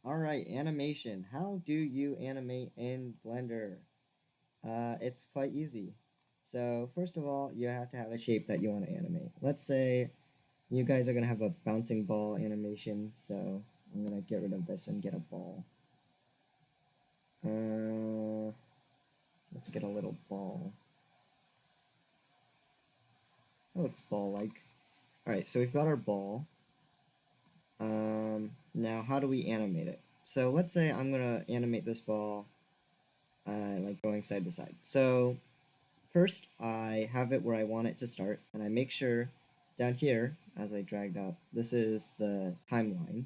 Alright, animation. How do you animate in Blender? It's quite easy. So, first of all, you have to have a shape that you want to animate. Let's say you guys are going to have a bouncing ball animation, so I'm going to get rid of this and get a ball. Let's get a little ball. Oh, it's ball-like. Alright, so we've got our ball. Now how do we animate it? So let's say I'm going to animate this ball like going side to side. So first, I have it where I want it to start, and I make sure down here, as I dragged up, this is the timeline.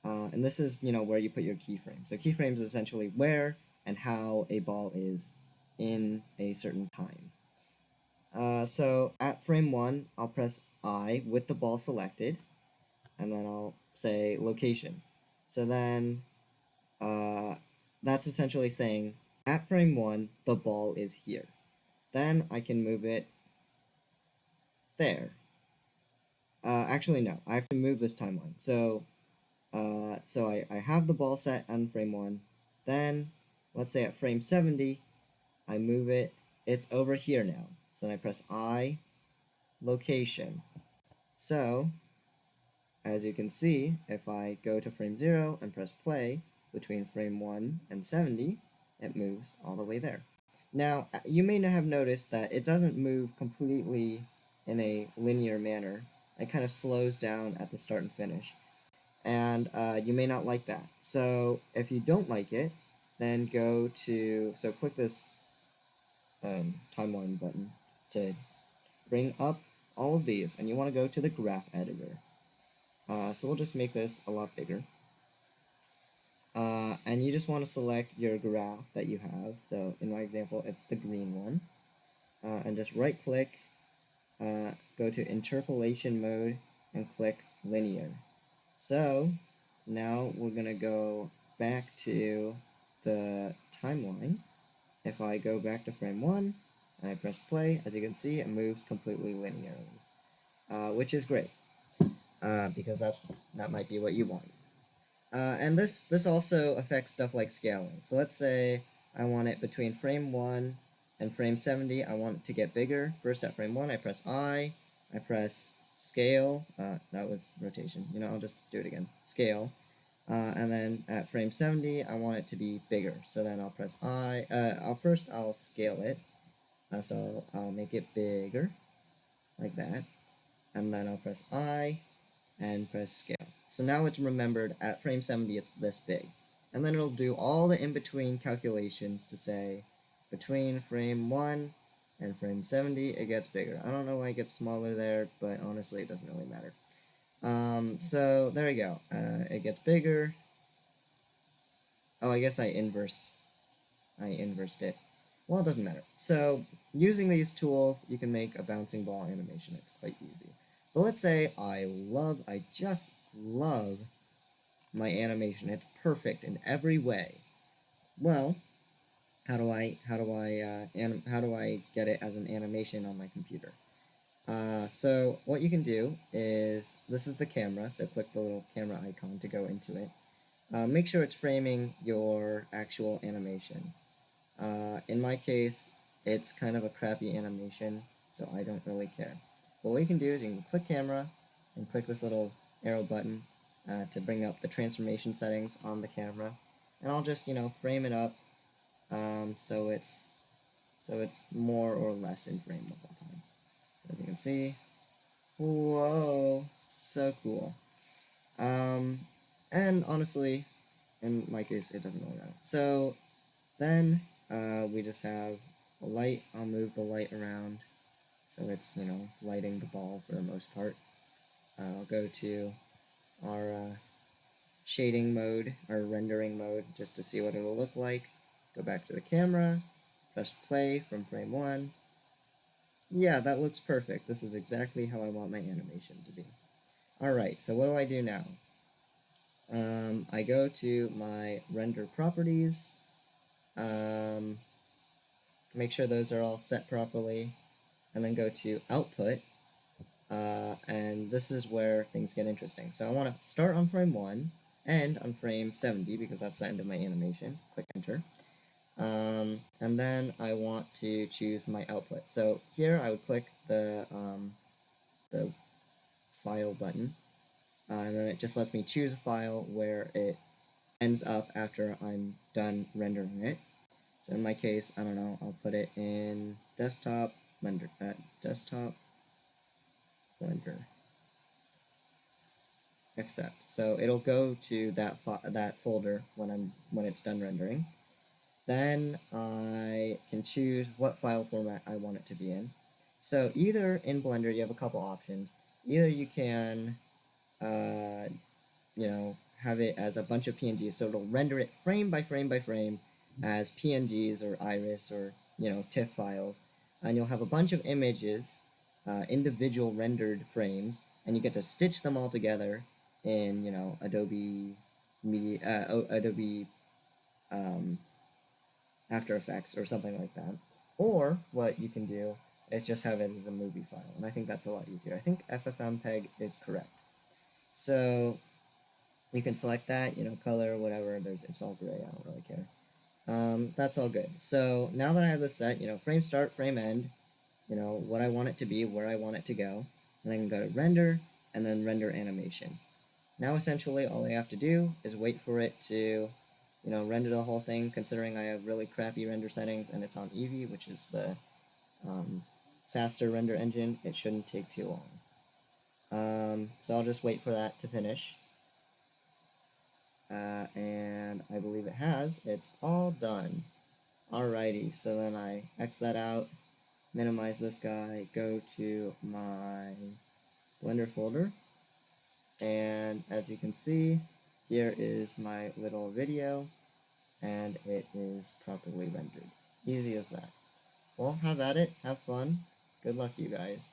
And this is, where you put your keyframe. So keyframes is essentially where and how a ball is in a certain time. So at frame 1, I'll press I with the ball selected, and then I'll say location. So then that's essentially saying at frame 1, the ball is here. Then I can move it there. Actually, no. I have to move this timeline. So I have the ball set on frame 1. Then, let's say at frame 70, I move it. It's over here now. So then I press I, location. So, as you can see, if I go to frame 0 and press play between frame 1 and 70, it moves all the way there. Now, you may not have noticed that it doesn't move completely in a linear manner. It kind of slows down at the start and finish. And you may not like that. So if you don't like it, then click this timeline button to bring up all of these, and you want to go to the graph editor. So we'll just make this a lot bigger. And you just want to select your graph that you have. So in my example, it's the green one. And just right click, go to interpolation mode, and click linear. So now we're going to go back to the timeline. If I go back to frame 1 and I press play, as you can see, it moves completely linearly, which is great, because that might be what you want. And this also affects stuff like scaling. So let's say I want it between frame 1 and frame 70, I want it to get bigger. First at frame 1, I press I press scale, that was rotation, I'll just do it again, scale. And then at frame 70, I want it to be bigger. So then I'll press I'll scale it. So I'll make it bigger, like that. And then I'll press I and press scale. So now it's remembered at frame 70 it's this big. And then it'll do all the in-between calculations to say between frame 1 and frame 70 it gets bigger. I don't know why it gets smaller there, but honestly it doesn't really matter. So there we go. It gets bigger. Oh, I guess I inversed it. Well, it doesn't matter. So using these tools, you can make a bouncing ball animation. It's quite easy. But let's say I just love my animation. It's perfect in every way. Well, how do I get it as an animation on my computer? So what you can do is, this is the camera, so click the little camera icon to go into it. Make sure it's framing your actual animation. In my case, it's kind of a crappy animation, so I don't really care. But what you can do is you can click camera and click this little arrow button to bring up the transformation settings on the camera. And I'll just, frame it up so it's more or less in frame the whole time. As you can see, whoa, so cool. And honestly, in my case, it doesn't really matter. So then we just have a light. I'll move the light around so it's, lighting the ball for the most part. I'll go to our shading mode, our rendering mode, just to see what it'll look like. Go back to the camera, press play from frame 1. Yeah, that looks perfect. This is exactly how I want my animation to be. Alright, so what do I do now? I go to my render properties, make sure those are all set properly, and then go to output, and this is where things get interesting. So I want to start on frame 1, end on frame 70 because that's the end of my animation. Click enter. And then I want to choose my output. So here I would click the file button, and then it just lets me choose a file where it ends up after I'm done rendering it. So in my case, I don't know, I'll put it in desktop blender, desktop blender, accept. So it'll go to that folder when it's done rendering. Then I can choose what file format I want it to be in. So either in Blender you have a couple options. Either you can, have it as a bunch of PNGs, so it'll render it frame by frame by frame as PNGs or iris or TIFF files, and you'll have a bunch of images, individual rendered frames, and you get to stitch them all together in Adobe Adobe After Effects or something like that. Or what you can do is just have it as a movie file, and I think that's a lot easier. I think FFmpeg is correct. So you can select that, color, whatever. It's all gray. I don't really care. That's all good. So now that I have this set, frame start, frame end, what I want it to be, where I want it to go, and I can go to render and then render animation. Now essentially all I have to do is wait for it to, render the whole thing. Considering I have really crappy render settings and it's on Eevee, which is the faster render engine, it shouldn't take too long. So I'll just wait for that to finish. And I believe it has. It's all done. Alrighty, so then I X that out, minimize this guy, go to my Blender folder, and as you can see, here is my little video, and it is properly rendered. Easy as that. Well, have at it, have fun, good luck you guys.